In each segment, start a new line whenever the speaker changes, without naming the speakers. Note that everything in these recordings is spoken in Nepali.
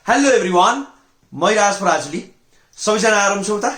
हेलो एभ्रिवान, म राज पराजुली। सबैजना आराम छौ त?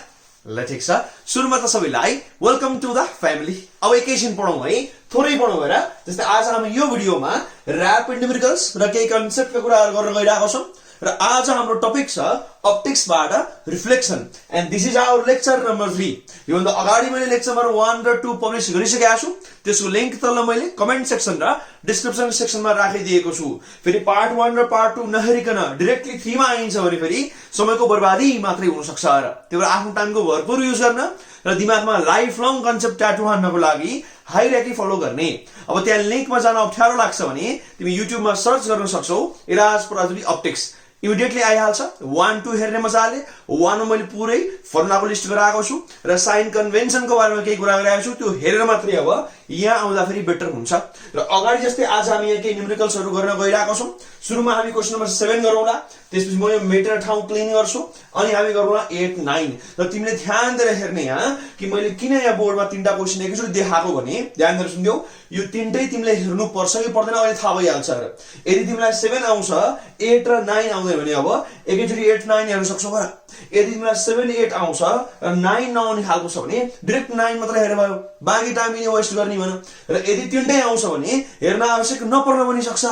ल ठिक छ। सुरुमा त सबैलाई वेलकम टु द फ्यामिली। अब एकैछिन पढौँ है, थोरै पढौँ हेर। जस्तै आज हामी यो भिडियोमा र्यापिड न्युमेरिकल्स र केही कन्सेप्टको कुराहरू गर्न गइरहेको छौँ र आज हाम्रो टपिक छ अप्टिक्सबाट reflection and this is our lecture number 3। योभन्दा अगाडि मैले लेक्चर नम्बर 1 र 2 पब्लिस गरिसकेको छु। त्यसको लिंक तल मैले कमेन्ट सेक्सन र डिस्क्रिप्सन सेक्सनमा राखिदिएको छु। फेरि पार्ट 1 र पार्ट 2 नहेरिकन डाइरेक्टली 3 मा आइन्छ भने फेरि समयको बर्बादी मात्रै हुन सक्छ र त्यही भएर आफ्नो टाइमको भरपुर युज गर्न र दिमागमा लाइफ लङ कन्सेप्ट ट्याटु हान्नको लागि हाइरार्की फलो गर्ने। अब त्यहाँ लिंकमा जान अप्ठ्यारो लाग्छ भने तिमी युट्युबमा सर्च गर्न सक्छौ राज पराजुली अप्टिक्स, इमिडिएटली आइहाल्छ। 1 2 हेर्ने मजाले। 1 मा मैले पुरै फर्मुलाको लिस्ट गराएको छु र साइन कन्भेन्सनको बारेमा केही कुरा गरिरहेको छु, त्यो हेरेर मात्रै अब यहाँ आउँदा फेरि बेटर हुन्छ। र अगाडि जस्तै आज हामी यहाँ केही न्युमेरिकल्सहरू गर्न गइरहेको छौँ। सुरुमा हामी क्वेशन नम्बर 7 गरौँला, त्यसपछि म यो मेटर ठाउँ क्लिन गर्छु अनि हामी गरौँला 8 9। र तिमीले ध्यान दिएर हेर्ने यहाँ कि मैले किन यहाँ बोर्डमा 3टा क्वेशन एकैचोटि देखाएको भने ध्यान दिएर सुन्देऊ। यो 3टै तिमीले हेर्नु पर्छ कि पर्दैन अहिले थाहा भइहाल्छ र यदि तिमीलाई 7 आउँछ 8 र 9 आउँदैन भने अब एकैचोटि 8 9 हेर्न सक्छौ र यदि तिमीलाई 7 8 आउँछ र 9 नआउने खालको छ भने डाइरेक्ट 9 मात्र हेरे भयो, बाँकी टाइम यिनी वेस्ट गर्ने भन। र यदि 3टै आउँछ भने हेर्न आवश्यक नपर्न पनि सक्छ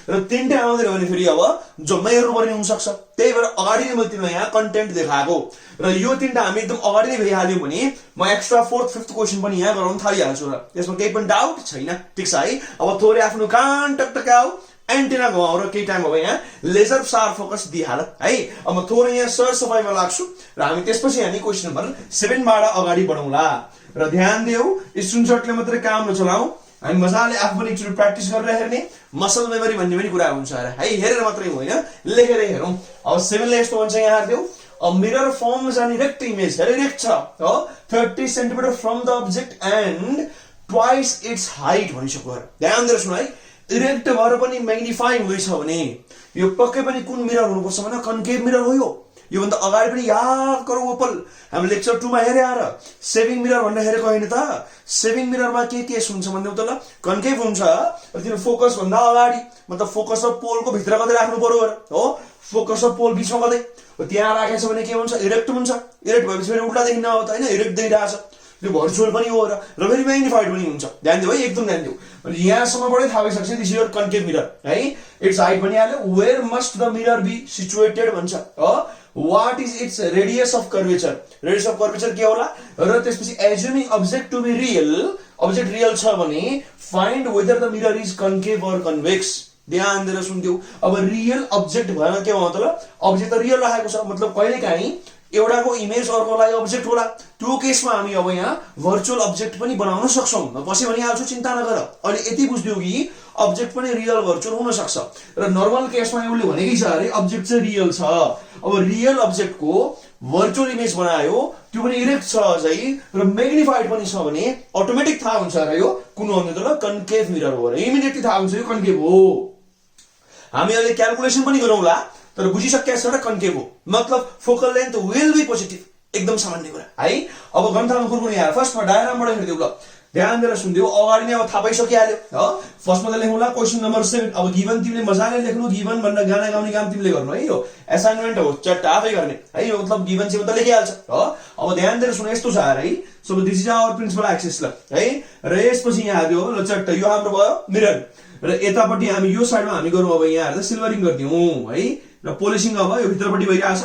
र 3टै आउँदैन भने फेरि अब जम्मै हेर्नुपर्ने हुन सक्छ। त्यही भएर अगाडि नै मैले तिमीलाई यहाँ कन्टेन्ट देखाएको र यो 3टा हामी एकदम अगाडि नै भइहाल्यो भने म एक्स्ट्रा 4th 5th क्वेशन पनि यहाँ गराउन थालिहाल्छु र यसमा केही पनि डाउट छैन। ठिक छ है। अब थोरै आफ्नो कान टकटकाऊ, एन्टेना घुमाउ र केही टाइम अब यहाँ लेजर शार्प फोकस दिइहाल है। अब म थोरै यहाँ सर सफाइमा लाग्छु र हामी त्यसपछि हामी क्वेशन नम्बर 7 बाट अगाडि बढौँला। र ध्यान देऊ, स्क्रिनशटले मात्रै काम नचलाऊ, हामी मजाले आफू पनि एकचोटि प्र्याक्टिस गरेर हेर्ने। मसल मेमोरी भन्ने पनि कुरा हुन्छ है, हेरेर मात्रै होइन लेखेर हेरौँ। अब 7 ले यस्तो भन्छ यहाँ हेर्देऊ, a mirror forms an erect image, erect छ 30 cm from the object and twice its height भनिसक्यो। ध्यान दिएर सुन है, इरेक्ट भएर पनि म्याग्निफाई हुँदैछ भने यो पक्कै पनि कुन मिरर हुनुपर्छ भने कन्केभ मिरर हो। यो भन्दा अगाडि पनि याद गरौ ओपल हामी लेक्चर 2 मा हेरे आएर सेभिङ मिरर भनेर हेरेको हैन त। सेभिङ मिररमा के केस हुन्छ भन्दै त ल कन्केभ हुन्छ र त्यो फोकस भन्दा अगाडि मतलब फोकस र पोलको भित्र कतै राख्नु पर्यो हो। फोकस र पोल बिचमा कतै त्यहाँ राखेछ भने के हुन्छ, इरेक्ट हुन्छ। इरेक्ट भएपछि फेरि उल्टा देखिन आउँछ हैन, इरेक्ट देखिरहेछ। त्यो भर्चुअल पनि हो र फेरि म्याग्निफाइड पनि हुन्छ। ध्यान दिऊ है, एकदम ध्यान दिऊ। अनि यहाँसम्मबाटै थाहा भइसक्छ this is your concave mirror है। इट्स हाइट भनिहाल्यो। Where must the mirror be situated भन्छ। What is its radius of curvature, radius of curvature के होला र त्यसपछि assuming object to be real, object real छ भने find whether the mirror is concave or convex. ध्यान दिएर सुन्थ्यौ। अब रियल अब्जेक्ट भएन के हो मतलब अब्जेक्ट त रियल राखेको छ, मतलब कहिलेकाहीँ एउटाको इमेज अर्कोलाई अब्जेक्ट होला। त्यो केसमा हामी अब यहाँ भर्चुअल अब्जेक्ट पनि बनाउन सक्छौँ। म पछि भनिहाल्छु, चिन्ता नगर। अहिले यति बुझ्दियौ कि अब्जेक्ट पनि रियल भर्चुअल हुन सक्छ र नर्मल केसमा उसले भनेकै छ अरे अब्जेक्ट चाहिँ रियल छ। अब रियल अब्जेक्टको भर्चुअल इमेज बनायो, त्यो पनि इरेक्ट छ अझै र म्याग्निफाइड पनि छ भने अटोमेटिक थाहा हुन्छ र यो कुन हो भने त कन्केभ मिरर हो र इमिडिएटली थाहा हुन्छ यो कन्केभ हो। हामी अहिले क्याल्कुलेसन पनि गरौँला तर बुझिसकेका छ र कन्केभ हो मतलब focal length will be positive, एकदम सामान्य कुरा है। अब गन्थामा कुरकुरी यहाँ फर्स्टमा डायग्रामबाट हेर्दियौ ल, ध्यान दिएर सुन्दियौ। अगाडि नै अब थाहा पाइसकिहाल्यो हो। फर्स्टमा त लेखौँला क्वेशन नम्बर 7। अब गिभन तिमीले मजाले लेख्नु, गिभन भनेर गाना गाउने काम तिमीले गर्नु है। यो असाइनमेन्ट हो, चट्टा आफै गर्ने है। यो मतलब गिभन चाहिँ त लेखिहाल्छ हो। अब ध्यान दिएर सुन, यस्तो छ है। So this is our principal axis ल है। र यसपछि यहाँ हाल्यो ल चट्टा, यो हाम्रो भयो मिरर र यतापट्टि हामी यो साइडमा हामी गरौँ अब यहाँ हेर्दा सिल्भरिङ गरिदिउँ है र पोलिसिङ अब यो भित्रपट्टि भइरहेछ।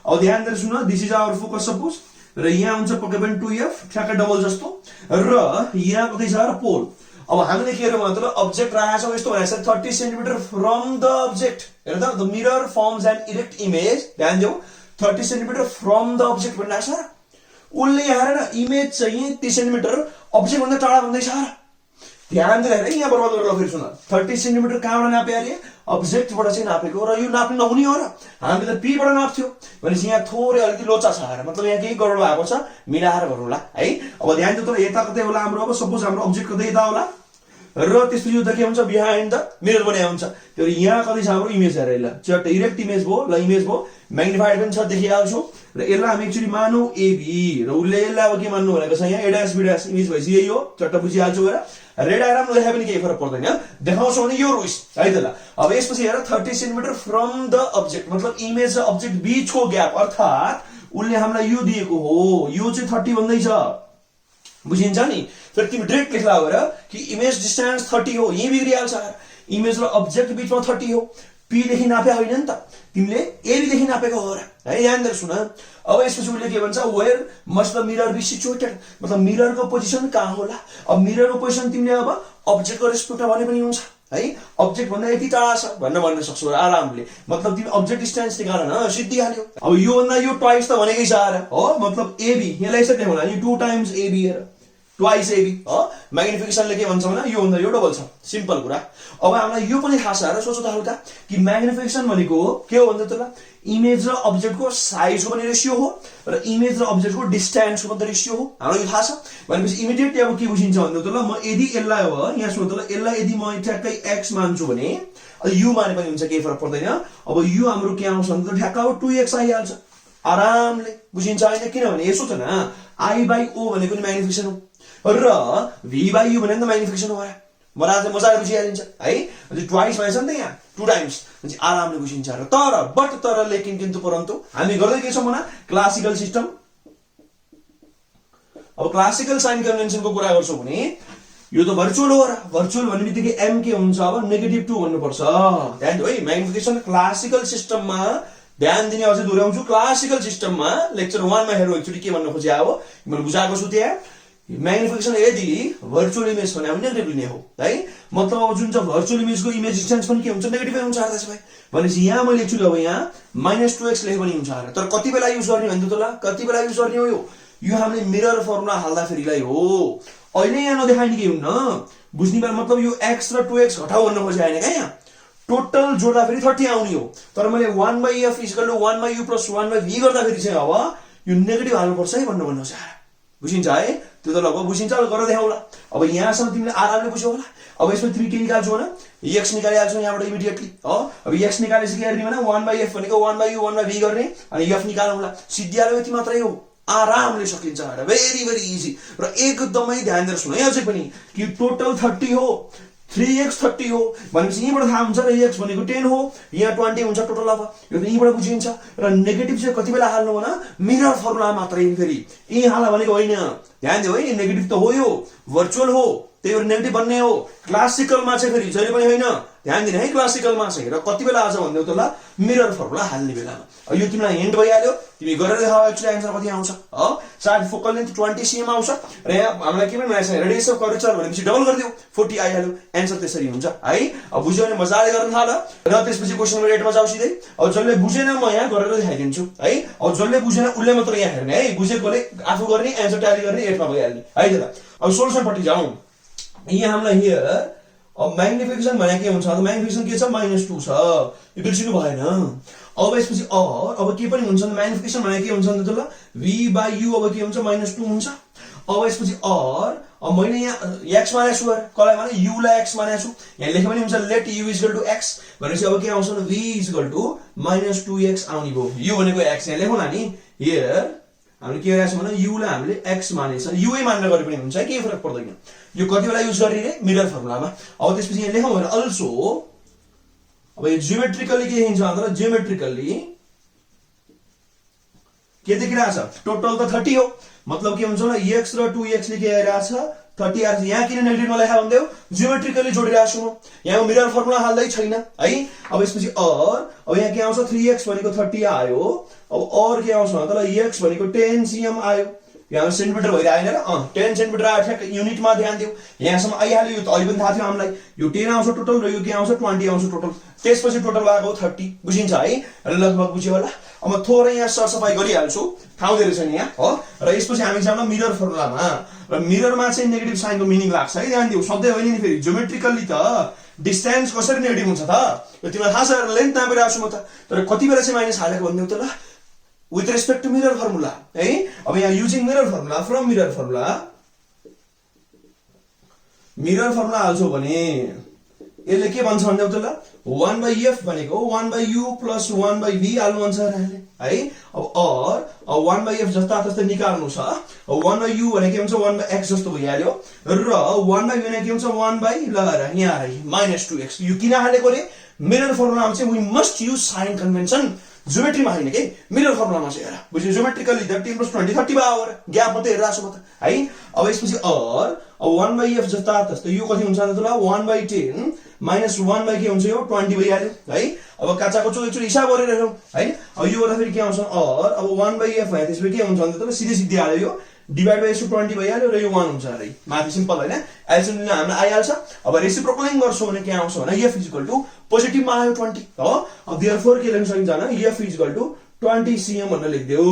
अब ध्यान दिएर सुन, this is our focus suppose र यहाँ हुन्छ पक्कै पनि 2f ठ्याक्कै डबल जस्तो र यहाँ कतै छ र पोल। अब हामीले के हेर्यौँ मतलब अब्जेक्ट राखेको छौँ यस्तो भनेको छ 30 सेन्टिमिटर फ्रम द अब्जेक्ट। हेर त, the mirror forms an erect image. ध्यान दिऊ, 30 सेन्टिमिटर फ्रम द अब्जेक्ट भनिरहेको छ। उसले यहाँ हेर इमेज चाहिँ 30 सेन्टिमिटर अब्जेक्ट भन्दा टाढा भन्दैछ। ध्यान दिएर हेर, यहाँ बर्बाद गरेर फेरि सुन, 30 सेन्टिमिटर कहाँबाट नापे अरे अब्जेक्टबाट चाहिँ नापेको र यो नाप्नु नहुने हो र हामीले त पीबाट नाप्थ्यो भनेपछि यहाँ थोरै अलिकति लोचा छ मतलब यहाँ केही गडबड भएको छ, मिलाएर गरौँला है। अब ध्यान दिनु त, यता कतै होला हाम्रो, अब सपोज हाम्रो अब्जेक्ट कतै यता होला र त्यसपछि यो त के हुन्छ बिहाइन्ड द मिरर बने हुन्छ। त्यो यहाँ कतै छ हाम्रो इमेज हेर ल चट्ट इरेक्ट इमेज भयो ल, इमेज भयो म्याग्निफाइड पनि छ देखिहाल्छौ र यसलाई हामी एक्चुअली मानौ एबी र उसले यसलाई अब के मान्नु भनेको छ यहाँ a dash be dash image भएपछि यही हो, चट्ट बुझिहाल्छौ हेर। रेड डायग्राम लेखे पनि केही फरक पर्दैन देखाउँछौ भने यो रुइस है त ल अब यसपछि हेर 30 सेन्टिमिटर फ्रम द अब्जेक्ट मतलब इमेज र अब्जेक्ट बीचको ग्याप अर्थात उले हामीलाई यो दिएको हो यो चाहिँ 30 भन्दै छ बुझिन्छ नि फेरि तिमी डाइरेक्ट लेख्ला हो र कि इमेज डिस्टेन्स 30 हो यही बिग्रिहाल्छ इमेज र अब्जेक्ट बीचमा 30 हो पी देखि नापे होइन नि त तिमीले एबी देखि नापेको हो र है ध्यान दिएर सुन अब यसपछि उले के भन्छ where must the mirror be situated मतलब मिररको पोजिसन कहाँ होला अब मिररको पोजिसन तिमीले अब अब्जेक्टको रेस्पेक्टमा भने पनि हुन्छ है अब्जेक्ट भन्दा यति टाढा छ भन्न सक्छौ आरामले मतलब तिमी अब्जेक्ट डिस्टेन्स निकाल न सिद्धि हाल्यो अब यो भन्दा यो ट्वाइस त भनेकै छ र हो मतलब एबी यसलाई यसरी लेखौँ नि 2 टाइम्स एबी हेर ट्वाइस एबी हो म्याग्निफिकेसनले के भन्छ भने यो भन्दा यो डबल छ सिम्पल कुरा अब हामीलाई यो पनि थाहा छ र सोचो त हल्का कि म्याग्निफिकेसन भनेको के हो भन्दा त इमेज र अब्जेक्टको साइजको पनि रेशियो हो र इमेज र अब्जेक्टको डिस्टेन्सको पनि रेशियो हो हामीलाई यो थाहा छ भनेपछि इमिडिएटली अब के बुझिन्छ भन्दा त ल म यदि यसलाई अब यहाँ सुन त ल यसलाई यदि म ठ्याक्कै x मान्छु भने u माने पनि हुन्छ केही फरक पर्दैन अब u हाम्रो के आउँछ भन्दा त ठ्याक्क अब 2x आइहाल्छ आरामले बुझिन्छ हैन किनभने यसो छ न i/o भनेको नि म्याग्निफिकेसन हो र v/u भने त म्याग्निफिकेसन हो मजाले बुझिहालिन्छ है अनि ट्वाइस भएछ नि त यहाँ 2 टाइम्स अनि आरामले बुझिन्छ र तर लेकिन किन्तु परन्तु हामी गर्दै के छौं भने क्लासिकल सिस्टम अब क्लासिकल साइन कन्भेन्सनको कुरा गर्छौं भने यो त भर्चुअल हो र भर्चुअल भन्ने बित्तिकै m के हुन्छ अब -2 भन्नुपर्छ ध्यान दिनु है म्याग्निफिकेसन क्लासिकल सिस्टममा ध्यान दिने अझै दोहोर्याउँछु क्लासिकल सिस्टममा लेक्चर 1 मा हेरौँ एकचोटी के भन्न खोजे अब मैले बुझाएको छु त्यहाँ म्याग्निफिकेसन यदि भर्चुअल इमेज भने हामी नेगेटिभ लिने हो है मतलब अब जुन चाहिँ भर्चुअल इमेजको इमेज डिस्टेन्स पनि के हुन्छ नेगेटिभै हुन्छ आर्दा भाइ भनेपछि यहाँ मैले लेख्छु अब यहाँ -2x लेखे पनि हुन्छ तर कति बेला युज गर्ने भन्नु त ल कति बेला युज गर्ने हो यो हामीले मिरर फर्मुला हाल्दा फेरिलाई हो अहिले यहाँ नदेखाइने के हुन्न बुझ्ने बेला मतलब यो x र 2x घटाउ भन्न खोजे हैन के यहाँ टोटल जोड्दा फेरि 30 आउने हो तर मैले 1/f = 1/u + 1/v गर्दा फेरि चाहिँ अब यो नेगेटिभ हाल्नु पर्छ है भन्न खोजे बुझिन्छ है त्यो त लगभग बुझिन्छ गरेर देखाउला अब यहाँसम्म तिमीले आरामले बुझ्यौ होला अब यसमा तिमी के निकाल्छौ भने x निकालिहाल्छौ यहाँबाट इमिडिएटली हो अब x निकालेपछि के गर्ने भने 1/f भनेको 1/u 1/v गर्ने अनि f निकाल्नुला सिद्धिहाल्यो यति मात्रै हो आरामले सकिन्छ भेरी इजी र एकदमै ध्यान दिएर सुन है अझै पनि कि टोटल 30 हो 3x 30 हो भनेपछि यहीँबाट थाहा हुन्छ र x भनेको 10 हो यहाँ 20 हुन्छ टोटल अब यो त यहीँबाट बुझिन्छ र नेगेटिभ चाहिँ कति बेला हाल्नु भने मिरर फर्मुला मात्रै फेरि यही हाल्ला भनेको होइन ध्यान दिऊ है नेगेटिभ त हो यो भर्चुअल हो त्यही भएर नेगेटिभ बन्ने हो क्लासिकलमा चाहिँ फेरि जहिले पनि होइन ध्यान दिने है क्लासिकलमा चाहिँ र कति बेला आज भन्दै त ल मिरर फर्मुला हाल्ने बेलामा यो तिमीलाई हिन्ट भइहाल्यो तिमी गरेर देखाऊ एक्चुअली आन्सर कति आउँछ हो सायद फोकल लेन्थ 20 cm आउँछ र यहाँ हामीलाई के पनि भनेको छ रेडियस अफ कर्वेचर भनेपछि डबल गरिदिऊ 40 आइहाल्यो एन्सर त्यसरी हुन्छ है अब बुझ्यो भने मजाले गर्न थाल र त्यसपछि क्वेशन नम्बर 8 मा जाऊ सिधै अब जसले बुझेन म यहाँ गरेर देखाइदिन्छु है अब जसले बुझेन उले मात्र यहाँ हेर्ने है बुझेकोले आफू गर्ने एन्सर ट्याली गर्ने 8 मा भइहाल्ने है त अब सोल्युसन पट्टि जाऊ यहाँ हामीलाई हियर अब म्याग्निफिकेसन भने के हुन्छ त म्याग्निफिकेसन के छ -2 छ यो बिर्सिनु भएन अब यसपछि अब के पनि हुन्छ नि म्याग्निफिकेसन भने के हुन्छ त ल v/u अब के हुन्छ -2 हुन्छ अब यसपछि अब मैले यहाँ x मानेको छु कसलाई भने u लाई x मानेको छु यहाँ लेखे पनि हुन्छ लेट u = x भनेपछि अब के आउँछ v = -2x आउने भयो u भनेको x यहाँ लेखौँ न नि हियर हामीले के गरेछौँ भने u लाई हामीले x मानेछ u नै मान्न गरे पनि हुन्छ केही फरक पर्दैन यो कति बेला युज गर्ने रे मिरर फर्मुलामा अब त्यसपछि यहाँ लेखौँ भने अल्सो अब यो जियोमेट्रिकली के हिन्छ भन्दा जियोमेट्रिकली के देखिरहेछ टोटल त 30 हो मतलब के हुन्छ भने x र 2x ले के आइरहेछ 30 आछ यहाँ किन नेगेटिभ नलेखा भन्दैौ जियोमेट्रिकली जोडिरहेछु म यहाँ मिरर फर्मुला हाल्दै छैन है अब यसपछि अब यहाँ के आउँछ 3x भनेको 30 आयो अब के आउँछ भन्दा x भनेको 10 cm आयो यहाँ सेन्टिमिटर भएर आएन र 10 सेन्टिमिटर आठ युनिटमा ध्यान दिऊ यहाँसम्म आइहाल्यो यो त अहिले पनि थाहा थियो हामीलाई यो 10 आउँछ टोटल र यो के आउँछ 20 आउँछ टोटल त्यसपछि टोटल आएको 30 बुझिन्छ है र लगभग बुझ्यो होला अब थोरै यहाँ सरसफाई गरिहाल्छु ठाउँ धेरै छ नि यहाँ हो र यसपछि हामी जाउँ मिरर फर्मुलामा र मिररमा चाहिँ नेगेटिभ साइनको मिनिङ लाग्छ है ध्यान दिऊ सधैँ होइन नि फेरि जियोमेट्रिकली त डिस्टेन्स कसरी नेगेटिभ हुन्छ त यो तिमीलाई थाहा छ लेन्थ नापिरहेको छु म त तर कति बेला चाहिँ माइनस हालेको भन्दिउ त ल with respect to mirror formula है अब यहाँ using mirror formula from mirror formula हाल्छौ भने यसले के भन्छ भन्दै त ल 1/f भनेको 1/u + 1/v हाल्नु भन्छ यहाँले है। अब 1/f जस्ता तस्तै निकाल्नु छ। 1/u भनेको के हुन्छ 1/x जस्तो भइहाल्यो र 1/v भनेको के हुन्छ 1/ यहाँ -2x। यो किन हालेको रे मिरर फर्मुलामा चाहिँ we must use sign convention. ज्योमेट्रीमा हैन के मिरर फर्मुलामा चाहिँ हेर बुझ्यो ज्योमेट्रिकली 13 + 20 30 भयो ग्याप मात्रै हेरिरहेको छु म त है। अब यसपछि अब 1/f जस्ता तस्तै यो कति हुन्छ त ल 1/10 - 1 के हुन्छ यो 20 भइहाल्यो है। अब काचाको एकचोटि हिसाब गरेर हेरौँ है। अब यो गर्दा फेरि के आउँछ अब 1/f भयो त्यसपछि के हुन्छ त सिधै सिधै हाल्यो यो डिभाइड बाइ 20 भइहाल्यो र यो 1 हुन्छ अरे माथि सिम्पल हैन। एल्सियम लिन हामीलाई आइहाल्छ। अब रेसिप्रोकलिङ गर्छौ भने के आउँछ भने f = पोजिटिभमा आयो 20 हो। अब देयरफोर के लेख्न सकिन्छ भने f = 20 cm भनेर लेख्देऊ।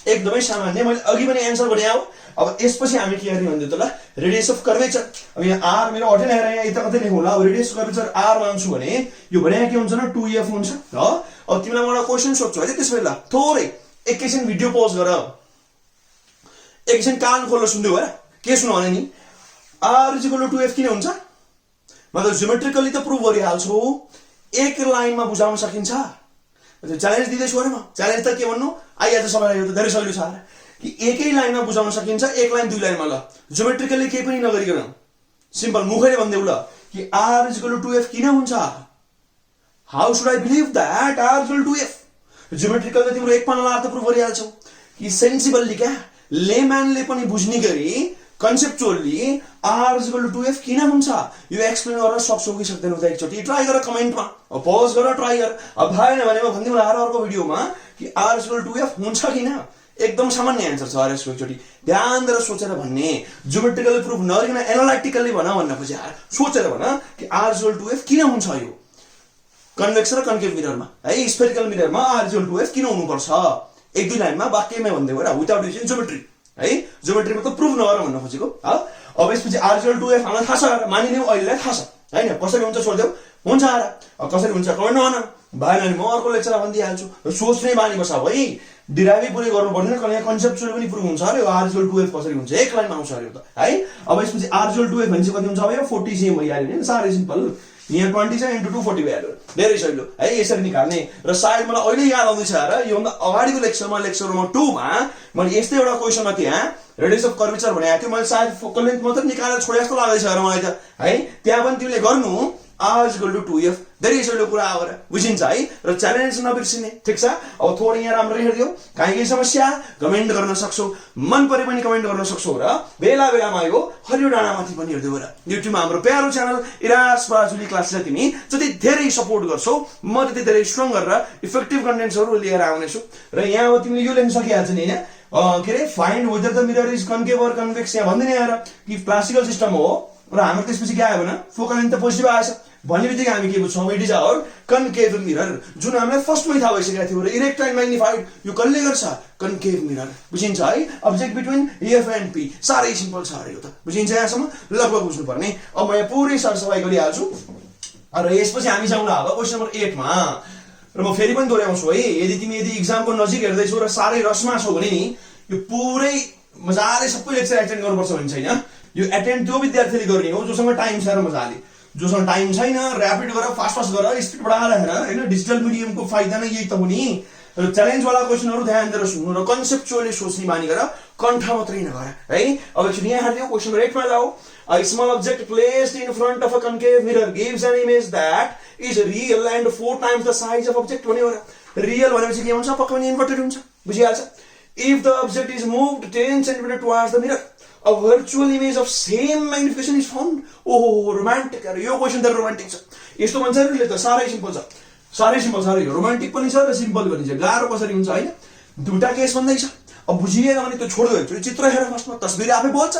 एकदमै सामान्य मैले अघि पनि एन्सर भने आऊ। अब यसपछि हामी के गर्ने भन्दै त ल रेडियस अफ कर्वेचर। अब यहाँ r मेरो अटेन हेर यहाँ यता कतै लेखौँ ल। अब रेडियस अफ कर्वेचर r मान्छु भने यो भने के हुन्छ न 2f हुन्छ हो। अब तिमीलाई मलाई क्वेशन सोध्छु है त्यसै बेला थोरै एकैछिन भिडियो पज गर एकछिन कान खोलेर सुन्दै हो के सुन भने नि r = 2f किन हुन्छ मतलब ज्योमेट्रिकली त प्रुभ गरिहाल्छौ एक लाइनमा बुझाउन सकिन्छ। च्यालेन्ज दिँदैछु अरे म च्यालेन्ज त के भन्नु आइहाल्छ सबैलाई यो त धेरै सजिलो छ कि एकै लाइनमा बुझाउन सकिन्छ एक लाइन दुई लाइनमा ल ज्योमेट्रिकली केही पनि नगरिकन सिम्पल मुखले भन्देऊ ल कि r = 2f किन हुन्छ। How should I believe that r = 2f geometrically तिम्रो एक पाना लाएर त प्रुभ गरिहाल्छौ कि सेन्सिबली क्या लेम्यानले पनि बुझ्ने गरी कन्सेप्चुअली r = 2f किन हुन्छ यो एक्सप्लेन गर्न सक्छौ कि सक्दैनौ त एकचोटी ट्राई गर कमेन्टमा पज गर ट्राई गर। अब भएन भने म भन्दिउँ अर्को भिडियोमा कि r = 2f हुन्छ किन एकदम सामान्य एन्सर छ यसको एकचोटी ध्यान दिएर सोचेर भन्ने ज्योमेट्रिकली प्रुफ नगरिकन एनालाइटिकली भन्न खोजे सोचेर भन कि r = 2f किन हुन्छ यो कन्भेक्स र कन्केभ मिररमा है स्फेरिकल मिररमा r = 2f किन हुनुपर्छ एक दुई लाइनमा वाक्यमै भन्दै हो विदाउट युजिङ ज्योमेट्री है। ज्योमेट्री मतलब प्रुफ नगर भन्न खोजेको हो। अब यसपछि r = 2f हामीलाई थाहा छ मानिलियौ अहिलेलाई थाहा छ हैन कसरी हुन्छ छोड्देऊ हुन्छ र कसरी हुन्छ कमेन्ट नभन भएन भने म अर्को लेक्चरमा भनिदिइहाल्छु। सोच्ने बानी बसा है डिराइभ पुरै गर्नु पर्दैन कहिले कन्सेप्चुअल पनि प्रुभ हुन्छ अरे r = 2f कसरी हुन्छ एक लाइनमा आउँछ अरे त है। अब यसपछि r = 2f भनेपछि कति हुन्छ अब यो 40 cm भइहाल्यो नि साह्रै सिम्पल यहाँ 20 छ * 240 भइहाल्यो धेरै सजिलो है यसरी निकाल्ने। र सायद मलाई अहिले याद आउँदैछ र यो भन्दा अगाडिको लेक्चरमा लेक्चर नम्बर 2 मा मैले यस्तै एउटा क्वेशनमा त्यहाँ रेडियस अफ कर्वेचर भनेको थियो मैले सायद फोकल लेन्थ मात्र निकालेर छोडे जस्तो लाग्दैछ र मलाई त है। त्यहाँ पनि तिमीले गर्नु r = 2f धेरै सजिलो कुरा हो बुझिन्छ है र च्यालेन्ज नबिर्सिने ठीक छ। अब थोरै यहाँ राम्ररी हेर्दियौ काहीँ समस्या कमेन्ट गर्न सक्छौ मन परे पनि कमेन्ट गर्न सक्छौ र बेला बेलामा यो हरियो डाँडामाथि पनि हेर्दियौ र युट्युबमा हाम्रो प्यारो च्यानल इरास पराजुली क्लासलाई तिमी जति धेरै सपोर्ट गर्छौ म त्यति धेरै स्ट्रङ गरेर इफेक्टिभ कन्टेन्ट्सहरु लिएर आउनेछु। र यहाँ अब तिमीले यो लेख्न सकिहाल्छ नि हैन के रे find whether the mirror is concave or convex यहाँ भन्दैन यार कि क्लासिकल सिस्टम हो र हाम्रो त्यसपछि के आयो भने फोकल लेन्थ त पोजिटिभ आएछ भन्ने बित्तिकै हामी के बुझ्छौँ it is our concave mirror जुन हामीलाई फर्स्टमै थाहा भइसकेको थियो र इरेक्टाइल म्याग्निफाइड यो कसले गर्छ कन्केभ मिरर बुझिन्छ है। Object between f and p साह्रै सिम्पल छ अरे यो त बुझिन्छ यहाँसम्म लगभग बुझ्नुपर्ने। अब म यहाँ पुरै सरसफाइ गरिहाल्छु र यसपछि हामी जाउँला अब क्वेशन नम्बर 8 मा र म फेरि पनि दोहोऱ्याउँछु है यदि एक्जामको नजिक हेर्दैछौ र साह्रै रसमा छौ भने नि यो पुरै मजाले सबै लेक्चर एटेन्ड गर्नुपर्छ भन्ने छैन यो एटेन्ड त्यो विद्यार्थीले गर्ने हो जोसँग टाइम छ र मजाले जोसँग टाइम छैन ऱ्यापिड गर फास्ट गर स्पिड बढाएर हेर हैन डिजिटल मिडियमको फाइदा नै यही त हो नि। र च्यालेन्ज वाला क्वेशनहरु ध्यान दिएर सुन्नु र कन्सेप्चुअली सोच्ने बानी गर कण्ठ मात्रै नगर है। अब एकचोटि यहाँ हाल्दियौ क्वेशन नम्बर 8 मा जाऊ। A small object placed in front of a concave mirror gives an image that is real and 4 times the size of object भन्यो र रियल भनेपछि के हुन्छ पक्कै पनि इन्भर्टेड हुन्छ बुझिहाल्छ। If the object is moved 10 cm towards the mirror a virtual image of same magnification is found। ओहो रोमान्टिक अरे यो क्वेशन त रोमान्टिक छ यस्तो भन्छ नि त साह्रै सिम्पल छ साह्रै रोमान्टिक पनि छ र सिम्पल पनि छ गाह्रो कसरी हुन्छ हैन दुईटा केस भन्दै छ। अब बुझिएन भने त्यो छोड्दै एकचोटि चित्र हेर फर्स्टमा तस्बिर आफै बोल्छ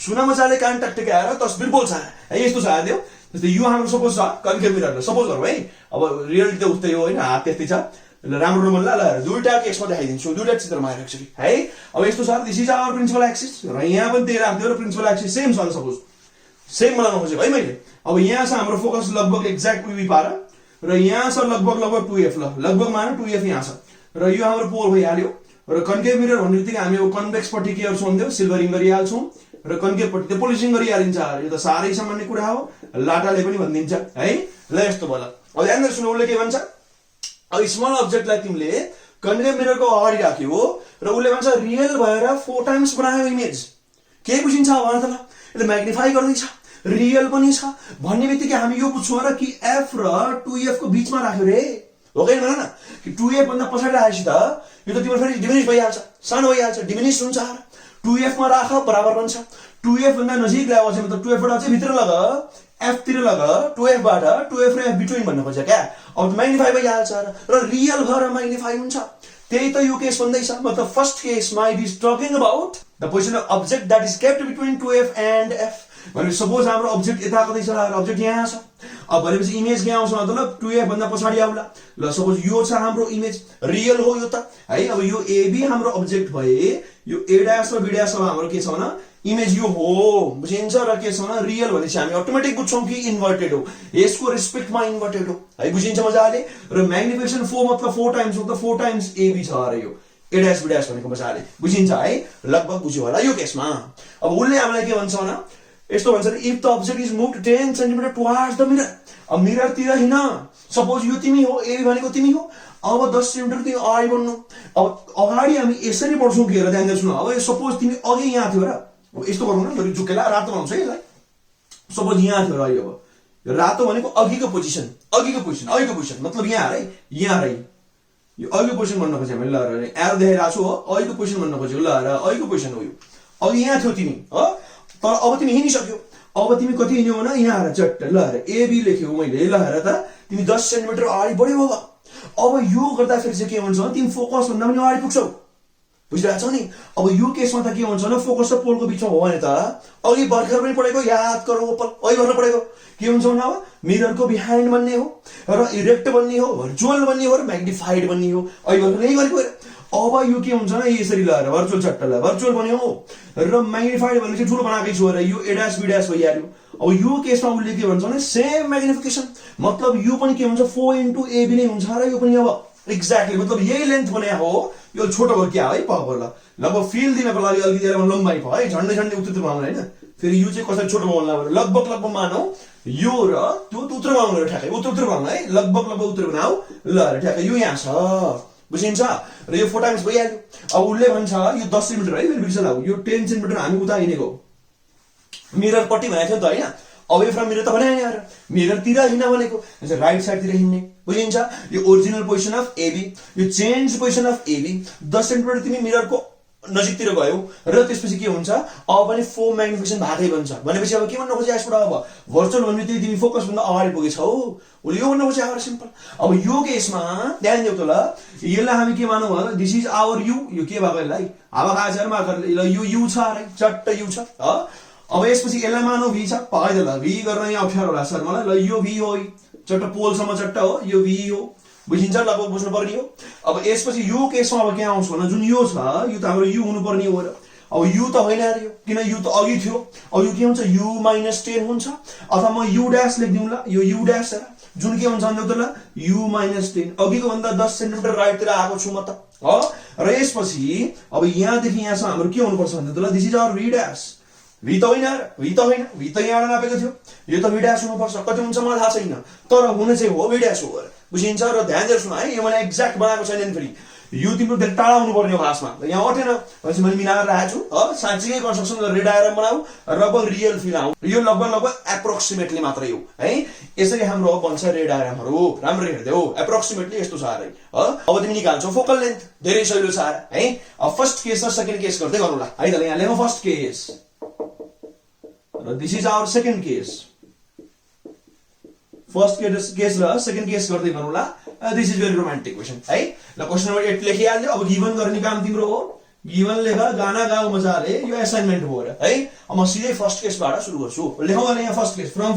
सुन मजाले कान टकटके आएर तस्बिर बोल्छ है यस्तो छ हेर्दियौ जस्तै यो हाम्रो सपोज छ कन्केभ मिरर सपोज गरौँ है अब रियलिटी त उस्तै हो हैन हात त्यस्तै छ राम्रो नमन ल दुईटा केसमा देखाइदिन्छु दुईटा चित्रमा आएर एकचोटि है। अब यस्तो छ this is our principal axis र यहाँ पनि त्यही राख्दियो र प्रिन्सिपल एक्सिस सेम छ सपोज सेम बनाउन खोजेको है मैले। अब यहाँ छ हाम्रो फोकस लगभग एक्ज्याक्ट उही पार र यहाँ छ लगभग 2f लगभग मान 2f यहाँ छ र यो हाम्रो पोल भइहाल्यो र कन्केभ मिरर भन्ने बित्तिकै हामी अब कन्भेक्स पट्टि के गर्छौँ भन्दियो सिल्भरिङ गरिहाल्छौँ र कन्केभपट्टि त पोलिसिङ गरिहालिन्छ। यो त साह्रै सामान्य कुरा हो, लाटाले पनि भनिदिन्छ है। ल यस्तो भयो। अब ध्यान दिएर सुन, उसले के भन्छ, अब स्मल अब्जेक्टलाई तिमीले कन्केभ मिररको अगाडि राख्यो र उसले भन्छ रियल भएर 4 टाइम्स बनायो इमेज। के बुझिन्छ भन त ल? यसले म्याग्निफाई गर्दैछ, रियल पनि छ भन्ने बित्तिकै हामी यो बुझ्छौँ र कि एफ र 2f को बिचमा राख्यो रे, हो कि भन न? कि 2f भन्दा पछाडि राखेपछि त यो त तिम्रो फेरि डिमिनिस भइहाल्छ, सानो भइहाल्छ, डिमिनिस हुन्छ। 2f मा राख बराबर बन्छ। 2f भन्दा नजिक ल्यायो चाहिँ मतलब 2f बाट चाहिँ भित्र लग, f तिर लग, 2f बाट 2f र f बिट्विन भन्नु खोज्छ क्या। अब म्याग्निफाई भइहाल्छ र रियल भएर म्याग्निफाई हुन्छ। त्यही त यो केस भन्दैछ। मतलब फर्स्ट केसमा it is talking about the position of object that is kept between 2f and f। भने सपोज हाम्रो अब्जेक्ट यता कतै छ र अब्जेक्ट यहाँ छ। अब भनेपछि इमेज के आउँछ मतलब 2f भन्दा पछाडि आउला। ल सपोज यो छ हाम्रो इमेज, रियल हो यो त है। अब यो ab हाम्रो अब्जेक्ट भए, यो a डैश र b डैश हाम्रो के छ भने इमेज यो हो, बुझिन्छ। र के छ भने रियल भनेपछि हामी अटोमेटिक बुझ्छौँ कि इन्भर्टेड हो, यसको रेस्पेक्टमा इन्भर्टेड हो है, बुझिन्छ मजाले। र म्याग्निफिकेसन 4 मतलब 4 टाइम्स हो, त 4 टाइम्स ab छ अरे यो a डैश b डैश भनेको मजाले बुझिन्छ है। लगभग बुझ्यो होला यो केसमा। अब उसले हामीलाई के भन्छ भने यस्तो भन्छ, if the object is moved 10 centimetre towards the mirror. अब मिररतिर हिँड, सपोज यो तिमी हो, ए भनेको तिमी हो। अब 10 सेन्टिमिटर तिमी अगाडि बढ्नु। अब अगाडि हामी यसरी बढ्छौँ कि हेर, ध्यान दिएर सुन। अब सपोज तिमी अघि यहाँ थियो र, यस्तो गरौँ न, झुकेला रातो बनाउँछ है यसलाई। सपोज यहाँ थियो र, अब यो रातो भनेको अघिको पोजिसन, अघिको पोजिसन मतलब यहाँ है, यहाँ है, यो अघिको पोजिसन भन्न खोज्यो मैले। ल एरो देखाइरहेको छु हो, अघिको पोजिसन भन्न खोजेको। ल र अघिको पोजिसन हो यो। अघि यहाँ थियो तिमी हो, तर अब तिमी हिँडिसक्यो। अब तिमी कति हिँड्यौ भने यहाँ हेर चट्ट, ल हेर एबी लेख्यौ मैले, ल हेर त तिमी 10 सेन्टिमिटर अगाडि बढ्यौ हो। अब यो गर्दाखेरि चाहिँ के हुन्छ भने तिमी फोकस भन्दा पनि अगाडि पुग्छौ, बुझिरहेको छौ नि। अब यो केसमा त के हुन्छ भने फोकस र पोलको बिचमा हो भने त अघि भर्खर पनि पढेको, याद गरौ ओपल, अघि भर्खर पढेको के हुन्छ भने अब मिररको बिहाइन्ड बन्ने हो र इरेक्ट बन्ने हो, भर्चुअल बन्ने हो र म्याग्निफाइड बन्ने हो। अघि भर्खर यही गरेको। अब यो के हुन्छ भने यसरी ल भर्चुअल चट्ट, ल भर्चुअल बन्यो र म्याग्निफाइड भने चाहिँ ठुलो बनाएकै छु अरे, यो a डैश b डैश भइहाल्यो। अब यो केसमा उसले के भन्छ भने सेम म्याग्निफिकेसन, मतलब यो पनि के हुन्छ 4 into ab नै हुन्छ र यो पनि अब एक्ज्याक्टली मतलब यही लेन्थ बनाए हो। यो छोटो भयो क्या है, पावर ल लगभग फिल दिनको लागि अलिकति लम्बाइ भयो है, झन्डै झन्डै उत्तर बनाउनु हैन। फेरि यो चाहिँ कसरी छोटो बनाउनु भने लगभग मानौ यो र त्यो उत्तर बनाउनु र ठ्याक्कै उत्तर बनाउनु है, लगभग उत्तर बनाऊ। ल र ठ्याक्कै यो यहाँ छ, बुझिन्छ। र यो 4 टाइम्स भइहाल्यो। अब उसले भन्छ यो 10 सेन्टिमिटर है, फेरि बिर्सन अब यो 10 सेन्टिमिटर हामी उता हिँडेको मिरर पट्टि भनेको थियो नि त हैन। अवे फ्रम मिरर त भने यार, मिररतिर हिँड्न भनेको राइट साइडतिर हिँड्ने, बुझिन्छ। यो ओरिजिनल पोजिसन अफ एबी, यो change position of AB, 10 centimetre तिमी मिररको नजिकतिर गयौ र त्यसपछि के हुन्छ अब पनि 4 म्याग्निफिकेसन भागै बन्छ। भनेपछि अब के भन्न खोजे यसबाट, अब भर्चुअल भन्ने तिमी फोकस भन्दा अगाडि पुगेछौ, उसले यो भन्न खोजे। सिम्पल। अब यो केसमा ध्यान देऊ त ल, यसलाई हामी के मानौ भने दिस इज आवर यु, यो के भएको यसलाई हावा खाएर मार्कर, ल यो यु छ अरे, चट्ट यु छ। अब यसपछि यसलाई मानौ भी छ, पाइद ल भी गर्न यहाँ अप्ठ्यारो होला सर मलाई। ल यो भी हो, चट्ट पोलसम्म चट्ट हो, यो भी हो, बुझिन्छ, लगभग बुझ्नु पर्ने हो। अब यसपछि यो केसमा अब के आउँछ भने जुन यो छ, यो त हाम्रो यु हुनुपर्ने हो र। अब यु त होइन यार यो, किन यु त अघि थियो। अब यो के हुन्छ u - 10 हुन्छ, अथवा म u डैश लेख्दिउँ ल, यो u डैश जुन के हुन्छ भन्दा त ल u - 10 अघिको भन्दा 10 सेन्टिमिटर राइटतिर आएको छु म त हो। र यसपछि अब यहाँदेखि यहाँसम्म हाम्रो के हुनुपर्छ भन्दा त ल this is our v dash. v त होइन, v त यहाँबाट नापेको थियो, यो त v डैश हुनुपर्छ। कति हुन्छ मलाई थाहा छैन, तर हुने चाहिँ हो v डैश हो, बुझिन्छ। र ध्यान दिएर सुन है, यो मैले एक्ज्याक्ट बनाएको छैन नि, फेरि यो तिम्रो धेरै टाढा हुनुपर्ने हो खासमा, यहाँ अटेन भनेपछि मैले मिलाएर राखेको छु। साँच्चीकै कन्स्ट्रक्सन रेड डायग्राम बनाऊ, लगभग रियल फिल आऊ। यो लगभग एप्रोक्सिमेटली मात्रै हो है। यसरी हाम्रो बन्छ रेड डायग्रामहरू, राम्रो हेर्दै हो, एप्रोक्सिमेटली यस्तो छ अरे। अब तिमी निकाल्छौ फोकल लेन्थ, धेरै सजिलो छ है। अब फर्स्ट केस र सेकेन्ड केस गर्दै गरौँला है त। यहाँ लेखौँ फर्स्ट केस र this is our second case. First case र सेकेन्ड केस गर्दै गरौँला। This is very romantic question है। ल क्वेसन नम्बर 8 लेखिहाल्यो। अब गिभन गर्ने काम तिम्रो हो, गिभन लेख, गाना गाऊ मजाले, यो असाइनमेन्ट हो र है। अब म सिधै फर्स्ट केसबाट सुरु गर्छु। लेखौँ भने यहाँ first case, from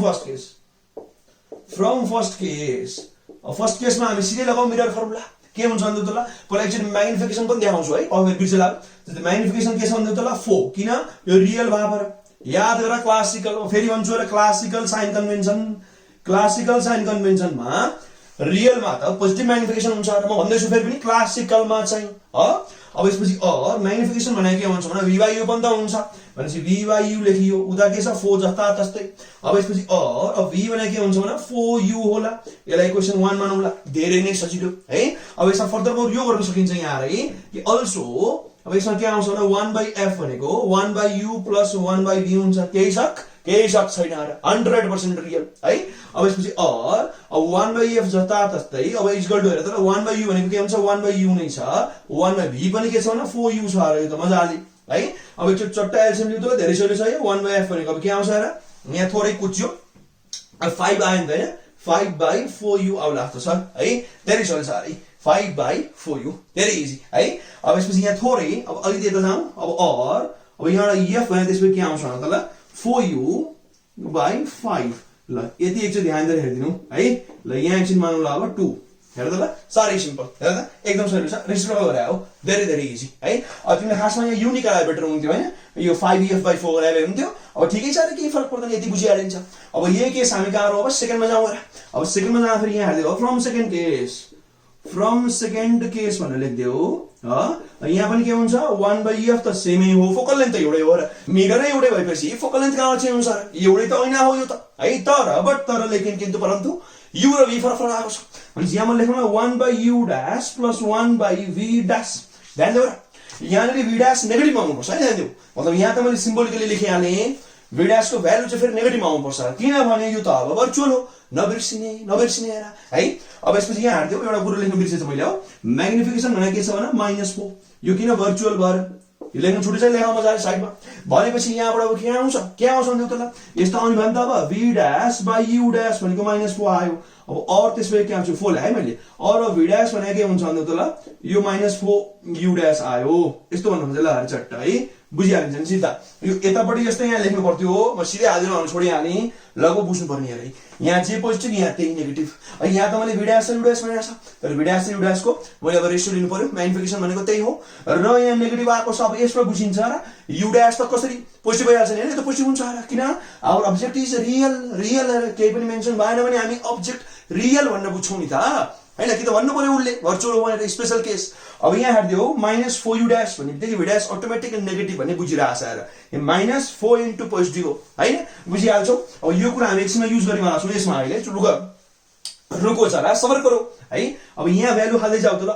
first case. First केसमा हामी सिधै लगाऊ मिरर फर्मुला। के हुन्छ भन्दा त ल पहिला एकचोटि म्याग्निफिकेसन पनि देखाउँछु है, अब फेरि बिर्सेला। म्याग्निफिकेसन के छ भन्दा त ल 4, किन यो रियल भावर याद गर। क्लासिकल फेरि भन्छु र क्लासिकल साइन कन्भेन्सनमा रियलमा त पोजिटिभ म्याग्निफिकेसन हुन्छ र म भन्दैछु फेरि पनि क्लासिकलमा चाहिँ अब यसपछि म्याग्निफिकेसन भनेको के भन्छ भने v/u पनि त हुन्छ। भनेपछि v by u लेखियो उता के छ 4 जस्ता तस्तै अब यसपछि अब v भने के हुन्छ भने 4u होला यसलाई इक्वेसन 1 मानौला धेरै नै सजिलो है अब यसमा फर्दर यो गर्न सकिन्छ यहाँ है कि अल्सो अब यसमा के आउँछ भने 1 by f भनेको 1 by u plus 1 by v हुन्छ केही शक छैन र 100% रियल है अब यसपछि अब 1 by f जस्ता तस्तै अब इक्वल टु हेर त 1 by u भनेको के हुन्छ 1 by u नै छ 1 by v पनि के छ भने 4u छ र यो त मजाले है अब एकचोटि चट्टा एलसिएम लिउ त धेरै सजिलो छ यो 1 by f भनेको अब के आउँछ र यहाँ थोरै कुच्यो अब 5 आयो नि त हैन 5 by 4u आउला जस्तो छ है धेरै सजिलो छ है 5 by 4u धेरै इजी है अब यसपछि यहाँ थोरै अब अलि यता जाउँ अब यहाँ f भने त्यसपछि के आउँछ त ल 4u by 5 ल यति एकचोटि ध्यान दिएर हेर्दिनु है ल यहाँ एकछिन मानौँ ल अब 2 हेर त ल साह्रै सिम्पल हेर त एकदम सजिलो छ रेसिप्रोकल गरे हो धेरै इजी है अब तिमीले खासमा यहाँ u निकाले बेटर हुन्थ्यो हैन यो 5f by 4 गरे हुन्थ्यो अब ठिकै छ र केही फरक पर्दैन यति बुझिहालिन्छ अब यही केस हामी कहाँ अब सेकेन्डमा जाउँ र अब सेकेन्डमा जाँदाखेरि यहाँ हेर्दियो फ्रम सेकेन्ड केस भनेर लेख्दियो यहाँ पनि के हुन्छ 1 by f त सेमै हो फोकल लेन्थ त एउटै हो र मिररै एउटै भएपछि फोकल लेन्थ कहाँ चेन्ज हुन्छ र एउटै त हैन हो यो त है तर लेकिन किन्तु परन्तु u र v फरक आएको छ भने यहाँ मैले लेख्नु 1 by u dash plus 1 by v dash ध्यान देऊ र यहाँले v dash नेगेटिभ आउनुपर्छ है ध्यान देऊ मतलब यहाँ त मैले सिम्बोलिकली लेखिहाले v dash को भ्यालु चाहिँ फेरि नेगेटिभ आउनुपर्छ किनभने यो त अब भर्चुअल हो नबिर्सिने हेर है अब यसपछि यहाँ हार्दियो एउटा कुरो लेख्नु बिर्सेछ मैले हो म्याग्निफिकेसन भने के छ भने -4 यो किन भर्चुअल भएर यो लेख्नु छुटे चाहिँ लेखा मजाले साइडमा भनेपछि यहाँबाट अब के आउँछ भन्दियो त ल यस्तो आउने भने त अब v dash by u dash भनेको -4 आयो अब त्यसपछि के आउँछ 4 ल्याए मैले v dash भनेको के हुन्छ भन्दियो त ल यो -4 u dash आयो यस्तो भन्नु खोजे ल हर चट्टा है बुझिहालिन्छ नि सिधा यो यतापट्टि जस्तै यहाँ लेख्नु पर्थ्यो म सिधै हाल्दिनु भने छोडिहालेँ लगभग बुझ्नु पर्ने यार यहाँ जे पोजिटिभ यहाँ त्यही नेगेटिभ यहाँ त मैले v dash र u dash भनेको छ तर v dash र u dash को मैले अब रेसियो लिनु पर्यो म्याग्निफिकेसन भनेको त्यही हो र यहाँ नेगेटिभ आएको छ अब यसबाट बुझिन्छ र u dash त कसरी पोजिटिभ भइहाल्छ नि हैन यो त पोजिटिभ हुन्छ र किन आवर अब्जेक्ट इज रियल केही पनि मेन्सन भएन भने हामी अब्जेक्ट रियल भनेर बुझ्छौँ नि त हैन कि त भन्नु पर्यो उले भर्चुअल हो भनेर स्पेशल केस अब यहाँ हेर्दियो -4u dash भन्ने बित्तिकै v dash अटोमेटिकली नेगेटिभ भन्ने बुझिरहेछ र -4 इन्टु पोजिटिभ हो हैन बुझिहाल्छौ अब यो कुरा हामी एकछिनमा युज गरिवाला छौँ यसमा अहिले रुको जरा सबर गरौ है अब यहाँ भ्यालु हाल्दै जाऊ त ल